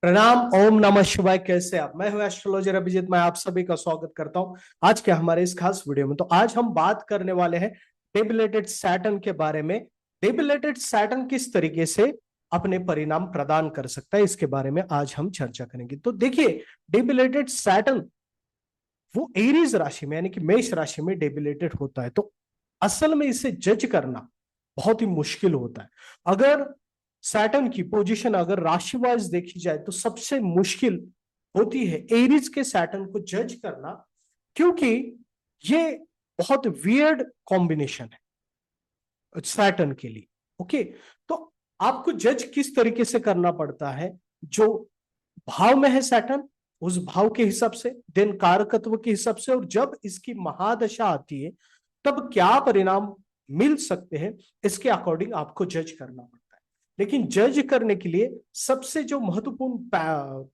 प्रणाम। ओम नमः शिवाय। कैसे आप? मैं हूं एस्ट्रोलॉजर अभिजीत। मैं आप सभी का स्वागत करता हूं आज के हमारे इस खास वीडियो में। तो आज हम बात करने वाले हैं डेबिलेटेड सैटर्न के बारे में। डेबिलेटेड सैटर्न किस तरीके से अपने परिणाम प्रदान कर सकता है, इसके बारे में आज हम चर्चा करेंगे। तो देखिए, डेबिलेटेड सैटर्न वो एरीज राशि में यानी कि मेष राशि में डेबिलेटेड होता है। तो असल में इसे जज करना बहुत ही मुश्किल होता है। अगर सैटर्न की पोजीशन अगर राशि वाइज देखी जाए तो सबसे मुश्किल होती है एरीज के सैटर्न को जज करना, क्योंकि ये बहुत वियर्ड कॉम्बिनेशन है सैटर्न के लिए। ओके, तो आपको जज किस तरीके से करना पड़ता है? जो भाव में है सैटर्न, उस भाव के हिसाब से, देन कारकत्व के हिसाब से, और जब इसकी महादशा आती है तब क्या परिणाम मिल सकते हैं, इसके अकॉर्डिंग आपको जज करना पड़ता है। लेकिन जज करने के लिए सबसे जो महत्वपूर्ण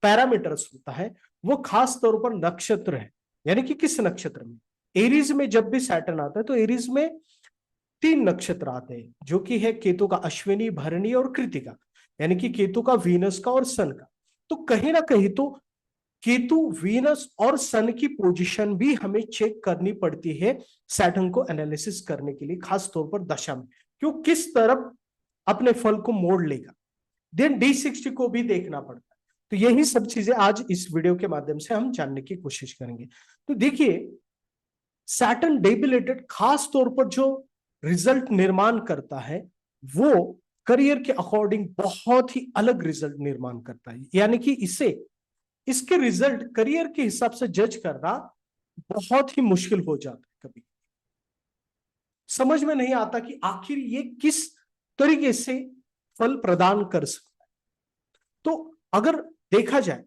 पैरामीटर्स होता है वो खास तौर पर नक्षत्र है। यानी कि किस नक्षत्र में, एरीज में जब भी सैटर्न आता है तो एरीज में 3 नक्षत्र आते हैं, जो कि है केतु का अश्विनी, भरणी और कृतिका। यानी कि केतु का, वीनस का और सन का। तो कहीं ना कहीं तो केतु, वीनस और सन की पोजीशन भी हमें चेक करनी पड़ती है सैटर्न को एनालिसिस करने के लिए, खास तौर पर दशा में, क्यों किस तरफ अपने फल को मोड़ लेगा। देन D60 को भी देखना पड़ता है। तो यही सब चीजें आज इस वीडियो के माध्यम से हम जानने की कोशिश करेंगे। तो देखिए, सैटर्न डेबिलेटेड खास तौर पर जो रिजल्ट निर्माण करता है वो करियर के अकॉर्डिंग बहुत ही अलग रिजल्ट निर्माण करता है। यानी कि इसके रिजल्ट करियर के हिसाब से जज करना बहुत ही मुश्किल हो जाता है। कभी समझ में नहीं आता कि आखिर ये किस तरीके से फल प्रदान कर सकता है। तो अगर देखा जाए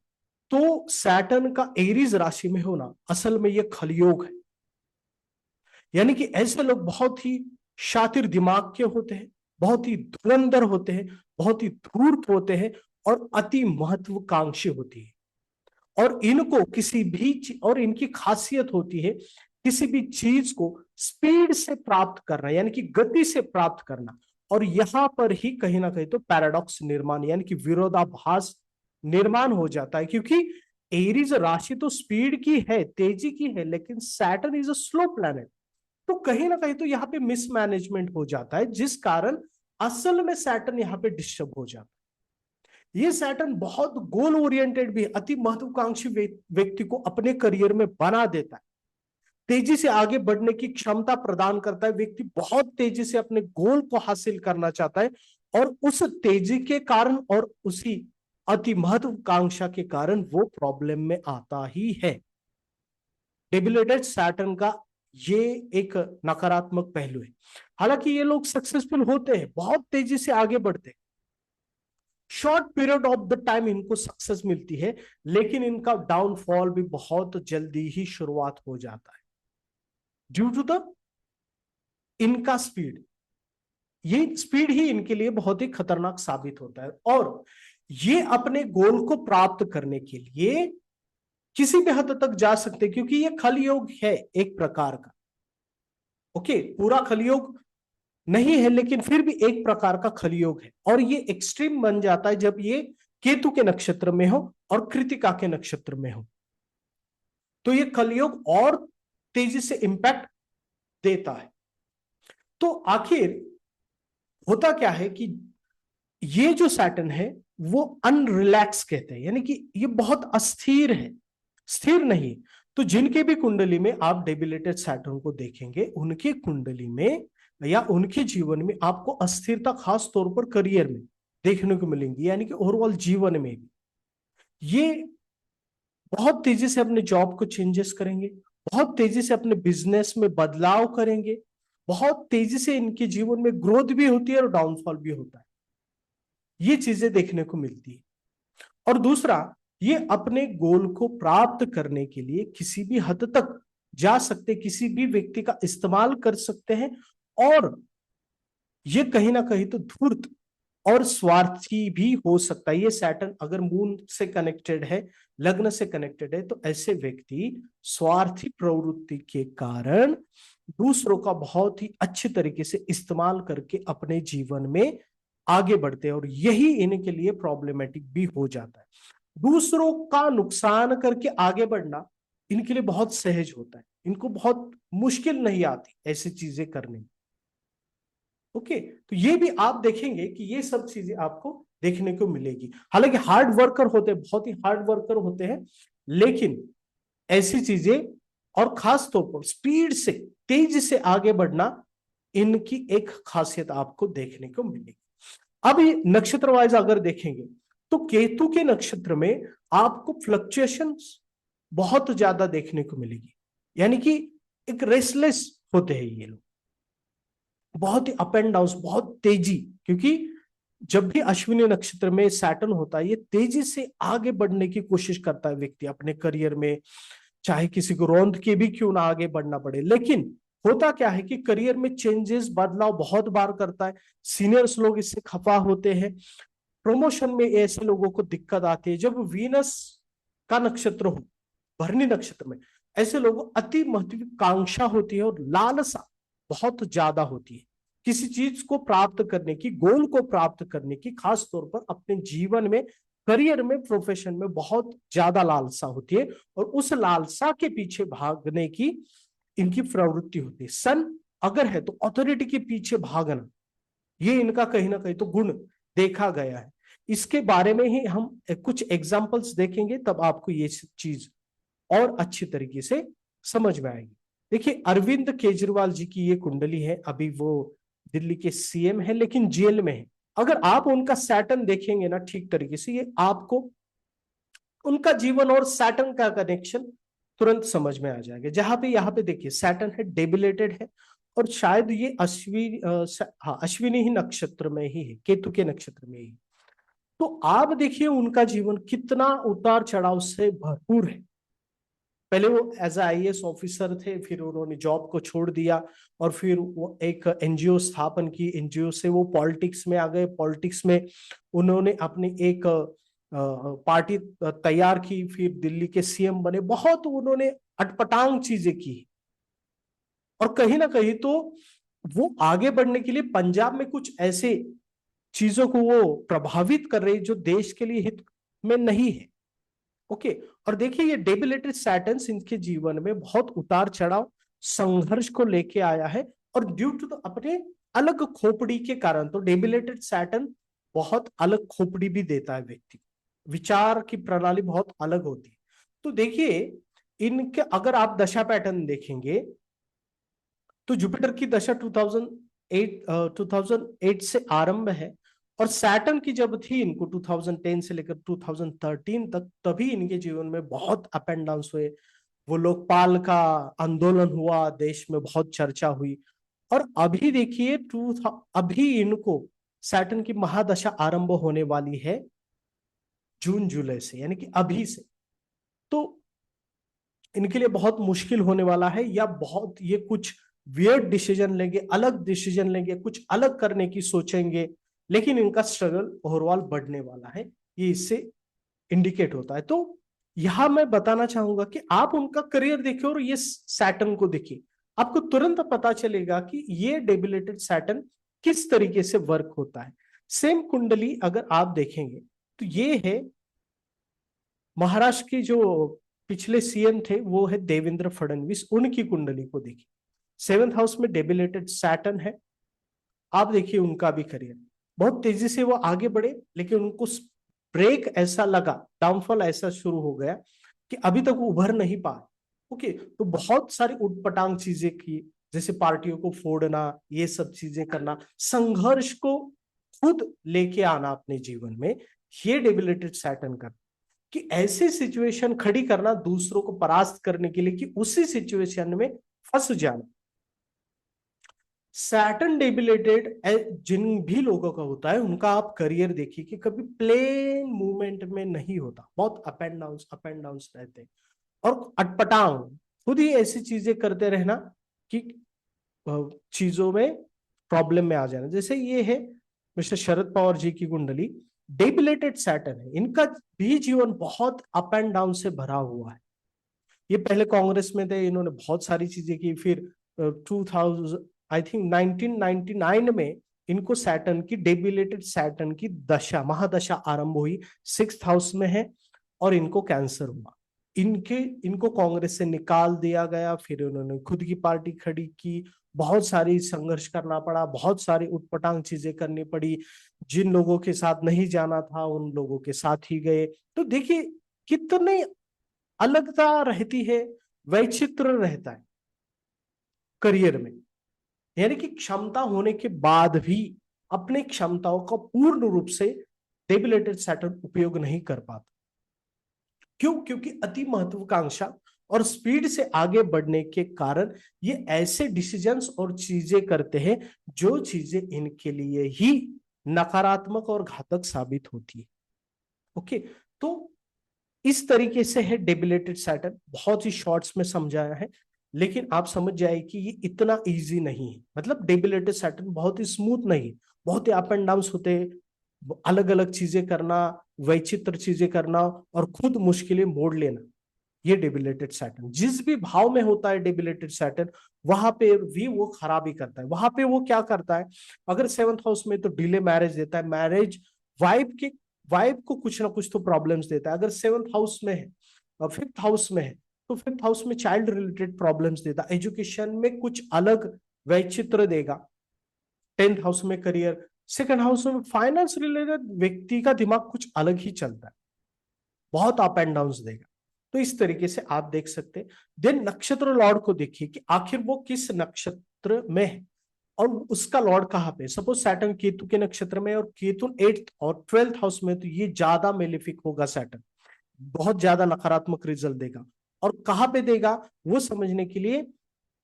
तो सैटर्न का एरीज राशि में होना असल में यह खलयोग है। यानी कि ऐसे लोग बहुत ही शातिर दिमाग के होते हैं, बहुत ही धुरंधर होते हैं, बहुत ही धूर्त होते हैं और अति महत्वाकांक्षी होती है। और इनको किसी भी और इनकी खासियत होती है किसी भी चीज को स्पीड से प्राप्त करना, यानी कि गति से प्राप्त करना। और यहां पर ही कहीं ना कहीं तो पैराडॉक्स निर्माण यानी कि विरोधाभास निर्माण हो जाता है, क्योंकि एरीज राशि तो स्पीड की है, तेजी की है, लेकिन Saturn is a slow planet. तो कहीं ना कहीं तो यहाँ पे मिसमैनेजमेंट हो जाता है, जिस कारण असल में सैटर्न यहाँ पे डिस्टर्ब हो जाता है। ये सैटर्न बहुत गोल ओरिएंटेड भी, अति महत्वाकांक्षी व्यक्ति को अपने करियर में बना देता है, तेजी से आगे बढ़ने की क्षमता प्रदान करता है। व्यक्ति बहुत तेजी से अपने गोल को हासिल करना चाहता है और उस तेजी के कारण और उसी अति महत्वाकांक्षा के कारण वो प्रॉब्लम में आता ही है। डेबिलेटेड सैटर्न का ये एक नकारात्मक पहलू है। हालांकि ये लोग सक्सेसफुल होते हैं, बहुत तेजी से आगे बढ़ते हैं, short period of the time इनको सक्सेस मिलती है, लेकिन इनका डाउनफॉल भी बहुत जल्दी ही शुरुआत हो जाता है ड्यू टू द इनका स्पीड। ये स्पीड ही इनके लिए बहुत ही खतरनाक साबित होता है। और ये अपने गोल को प्राप्त करने के लिए किसी भी हद तक जा सकते हैं, क्योंकि ये खलयोग है एक प्रकार का। ओके, पूरा खलयोग नहीं है लेकिन फिर भी एक प्रकार का खलयोग है। और ये एक्सट्रीम बन जाता है जब ये केतु के नक्षत्र में हो और कृतिका के नक्षत्र में हो, तो ये खलयोग और तेजी से इंपैक्ट देता है। तो आखिर होता क्या है कि ये जो सैटर्न है वो अनरिलैक्स कहते हैं, यानी कि ये बहुत अस्थिर है, स्थिर नहीं। तो जिनके भी कुंडली में आप डेबिलेटेड सैटर्न को देखेंगे, उनके कुंडली में या उनके जीवन में आपको अस्थिरता खास तौर पर करियर में देखने को मिलेंगी, यानी कि ओवरऑल जीवन में भी ये बहुत तेजी से अपने जॉब को चेंजेस करेंगे, बहुत तेजी से अपने बिजनेस में बदलाव करेंगे, बहुत तेजी से इनके जीवन में ग्रोथ भी होती है और डाउनफॉल भी होता है। ये चीजें देखने को मिलती है। और दूसरा, ये अपने गोल को प्राप्त करने के लिए किसी भी हद तक जा सकते, किसी भी व्यक्ति का इस्तेमाल कर सकते हैं। और ये कहीं ना कहीं तो धूर्त और स्वार्थी भी हो सकता है। ये सैटर्न अगर मून से कनेक्टेड है, लग्न से कनेक्टेड है, तो ऐसे व्यक्ति स्वार्थी प्रवृत्ति के कारण दूसरों का बहुत ही अच्छे तरीके से इस्तेमाल करके अपने जीवन में आगे बढ़ते हैं, और यही इनके लिए प्रॉब्लमेटिक भी हो जाता है। दूसरों का नुकसान करके आगे बढ़ना इनके लिए बहुत सहज होता है, इनको बहुत मुश्किल नहीं आती ऐसी चीजें करने में। ओके, तो ये भी आप देखेंगे कि ये सब चीजें आपको देखने को मिलेगी। हालांकि हार्ड वर्कर होते हैं, बहुत ही हार्ड वर्कर होते हैं, लेकिन ऐसी चीजें और खास तौर पर स्पीड से, तेजी से आगे बढ़ना इनकी एक खासियत आपको देखने को मिलेगी। अब ये नक्षत्र वाइज अगर देखेंगे तो केतु के नक्षत्र में आपको फ्लक्चुएशंस बहुत ज्यादा देखने को मिलेगी, यानी कि एक रेस्टलेस होते हैं ये लोग, बहुत ही अप एंड डाउन, बहुत तेजी, क्योंकि जब भी अश्विनी नक्षत्र में सैटर्न होता है ये तेजी से आगे बढ़ने की कोशिश करता है व्यक्ति अपने करियर में, चाहे किसी को रौंद के भी क्यों ना आगे बढ़ना पड़े। लेकिन होता क्या है कि करियर में चेंजेस, बदलाव बहुत बार करता है, सीनियर्स लोग इससे खफा होते हैं, प्रमोशन में ऐसे लोगों को दिक्कत आती है। जब वीनस का नक्षत्र हो, भरणी नक्षत्र में, ऐसे लोगों अति महत्वाकांक्षा होती है और लालसा बहुत ज्यादा होती है किसी चीज को प्राप्त करने की, गोल को प्राप्त करने की, खास तौर पर अपने जीवन में, करियर में, प्रोफेशन में बहुत ज्यादा लालसा होती है और उस लालसा के पीछे भागने की इनकी प्रवृत्ति होती है। सन अगर है तो अथॉरिटी के पीछे भागना, ये इनका कहीं ना कहीं तो गुण देखा गया है। इसके बारे में ही हम कुछ एग्जाम्पल्स देखेंगे, तब आपको ये चीज और अच्छी तरीके से समझ में आएगी। देखिए, अरविंद केजरीवाल जी की ये कुंडली है, अभी वो दिल्ली के सीएम है लेकिन जेल में है। अगर आप उनका सैटर्न देखेंगे ना ठीक तरीके से, ये आपको उनका जीवन और सैटर्न का कनेक्शन तुरंत समझ में आ जाएगा। जहां पे यहाँ पे देखिए सैटर्न है, डेबिलेटेड है, और शायद ये अश्विनी ही नक्षत्र में ही है, केतु के नक्षत्र में ही। तो आप देखिए उनका जीवन कितना उतार चढ़ाव से भरपूर है। पहले वो एज आईएएस ऑफिसर थे, फिर उन्होंने जॉब को छोड़ दिया और फिर वो एक एनजीओ स्थापन की, एनजीओ से वो पॉलिटिक्स में आ गए, पॉलिटिक्स में उन्होंने अपनी एक पार्टी तैयार की, फिर दिल्ली के सीएम बने, बहुत उन्होंने अटपटांग चीजें की। और कहीं ना कहीं तो वो आगे बढ़ने के लिए पंजाब में कुछ ऐसे चीजों को वो प्रभावित कर रही जो देश के लिए हित में नहीं है। ओके, और देखिए ये डेबिलेटेड सैटर्न इनके जीवन में बहुत उतार चढ़ाव, संघर्ष को लेके आया है, और ड्यू टू अपने अलग खोपड़ी के कारण, तो डेबिलेटेड सैटर्न बहुत अलग खोपड़ी भी देता है व्यक्ति, विचार की प्रणाली बहुत अलग होती है। तो देखिए इनके अगर आप दशा पैटर्न देखेंगे तो जुपिटर की दशा 2008 से आरंभ है, और सैटर्न की जब थी इनको 2010 से लेकर 2013 तक, तभी इनके जीवन में बहुत अप एंड डाउन हुए। वो लोकपाल का आंदोलन हुआ, देश में बहुत चर्चा हुई। और अभी देखिए अभी इनको सैटर्न की महादशा आरंभ होने वाली है जून जुलाई से, यानी कि अभी से। तो इनके लिए बहुत मुश्किल होने वाला है, या बहुत ये कुछ वियर्ड डिसीजन लेंगे, अलग डिसीजन लेंगे, कुछ अलग करने की सोचेंगे, लेकिन इनका स्ट्रगल ओवरऑल बढ़ने वाला है, ये इससे इंडिकेट होता है। तो यहां मैं बताना चाहूंगा कि आप उनका करियर देखिए और ये सैटर्न को देखिए, आपको तुरंत पता चलेगा कि ये डेबिलेटेड सैटर्न किस तरीके से वर्क होता है। सेम कुंडली अगर आप देखेंगे तो ये है महाराष्ट्र की जो पिछले सीएम थे, वो है देवेंद्र फडणवीस, उनकी कुंडली को देखिए, 7th हाउस में डेबिलेटेड सैटर्न है। आप देखिए उनका भी करियर बहुत तेजी से वो आगे बढ़े, लेकिन उनको ब्रेक ऐसा लगा, डाउनफॉल ऐसा शुरू हो गया कि अभी तक उभर नहीं पाए। ओके, तो बहुत सारी उटपटांग चीजें की, जैसे पार्टियों को फोड़ना, ये सब चीजें करना, संघर्ष को खुद लेके आना अपने जीवन में, ये डेबिलेटेड सैटर्न का, कि ऐसी सिचुएशन खड़ी करना दूसरों को परास्त करने के लिए कि उसी सिचुएशन में फंस जाना। सैटर्न डेबिलेटेड जिन भी लोगों का होता है उनका आप करियर देखिए कि कभी प्लेन मूवमेंट में नहीं होता, बहुत अप एंड डाउन रहते हैं, और अटपटांग खुद ही ऐसी चीजें करते रहना कि चीजों में प्रॉब्लम में आ जाना। जैसे ये है मिस्टर शरद पवार जी की कुंडली, डेबिलेटेड सैटर्न है, इनका भी जीवन बहुत अप एंड डाउन से भरा हुआ है। ये पहले कांग्रेस में थे, इन्होंने बहुत सारी चीजें की, फिर 2000 आई थिंक 1999 में इनको सैटर्न की, डेबिलेटेड सैटर्न की दशा, महादशा आरंभ हुई, 6th हाउस में है, और इनको कैंसर हुआ। इनको कांग्रेस से निकाल दिया गया, फिर उन्होंने खुद की पार्टी खड़ी की, बहुत सारी संघर्ष करना पड़ा, बहुत सारी उटपटांग चीजें करनी पड़ी, जिन लोगों के साथ नहीं जाना था उन लोगों के साथ ही गए। तो देखिए कितनी अलगता रहती है, वैचित्र रहता है करियर में। यानी कि क्षमता होने के बाद भी अपनी क्षमताओं का पूर्ण रूप से डेबिलेटेड सैटर्न उपयोग नहीं कर पाता। क्यों? क्योंकि अति महत्वाकांक्षा और स्पीड से आगे बढ़ने के कारण ये ऐसे डिसीजंस और चीजें करते हैं जो चीजें इनके लिए ही नकारात्मक और घातक साबित होती है। ओके, तो इस तरीके से है डेबिलेटेड सैटर्न। बहुत ही शॉर्ट्स में समझाया है, लेकिन आप समझ जाए कि ये इतना इजी नहीं है। मतलब डेबिलेटेड सैटर्न बहुत ही स्मूथ नहीं है, बहुत ही अप एंड डाउन होते हैं, अलग अलग चीजें करना, वैचित्र चीजें करना और खुद मुश्किलें मोड़ लेना। ये डेबिलेटेड सैटर्न जिस भी भाव में होता है, डेबिलेटेड सैटर्न वहां पे भी वो खराबी करता है। वहां पे वो क्या करता है, अगर 7th हाउस में तो डिले मैरिज देता है, मैरिज वाइफ को कुछ ना कुछ तो प्रॉब्लम्स देता है। अगर 7th हाउस में है और 5th हाउस में है तो 5th हाउस में चाइल्ड रिलेटेड प्रॉब्लम्स देता है, एजुकेशन में कुछ अलग वैचित्र देगा। 10th हाउस में करियर, 2nd हाउस में फाइनेंस रिलेटेड व्यक्ति का दिमाग कुछ अलग ही चलता है, बहुत अप एंड डाउन देगा। तो इस तरीके से आप देख सकते हैं। देन नक्षत्र लॉर्ड को देखिए कि आखिर वो किस नक्षत्र में है और उसका लॉर्ड कहां पे। सपोज सैटर्न केतु के नक्षत्र में और केतु 8th और 12th हाउस में, तो ये ज्यादा मेलिफिक होगा सैटर्न, बहुत ज्यादा नकारात्मक रिजल्ट देगा। और कहां पे देगा वो समझने के लिए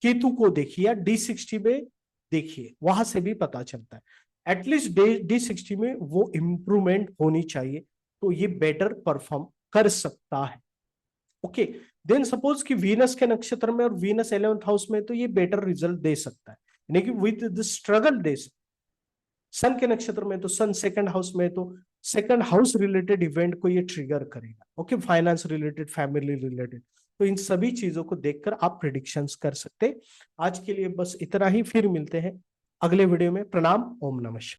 केतु को देखिए या D60 में देखिए, वहां से भी पता चलता है। एटलीस्ट D60 में वो इंप्रूवमेंट होनी चाहिए, तो ये बेटर परफॉर्म कर सकता है। ओके, देन सपोज कि वीनस के नक्षत्र में और वीनस 11th हाउस में, तो ये बेटर रिजल्ट दे सकता है, यानी कि विद द स्ट्रगल दे सकता है। सन के नक्षत्र में तो सन 2nd हाउस में, तो 2nd हाउस रिलेटेड इवेंट को ये ट्रिगर करेगा। Okay, finance related, family related, तो इन सभी चीजों को देखकर आप प्रिडिक्शंस कर सकते। आज के लिए बस इतना ही, फिर मिलते हैं अगले वीडियो में। प्रणाम, ओम नमः शिवाय।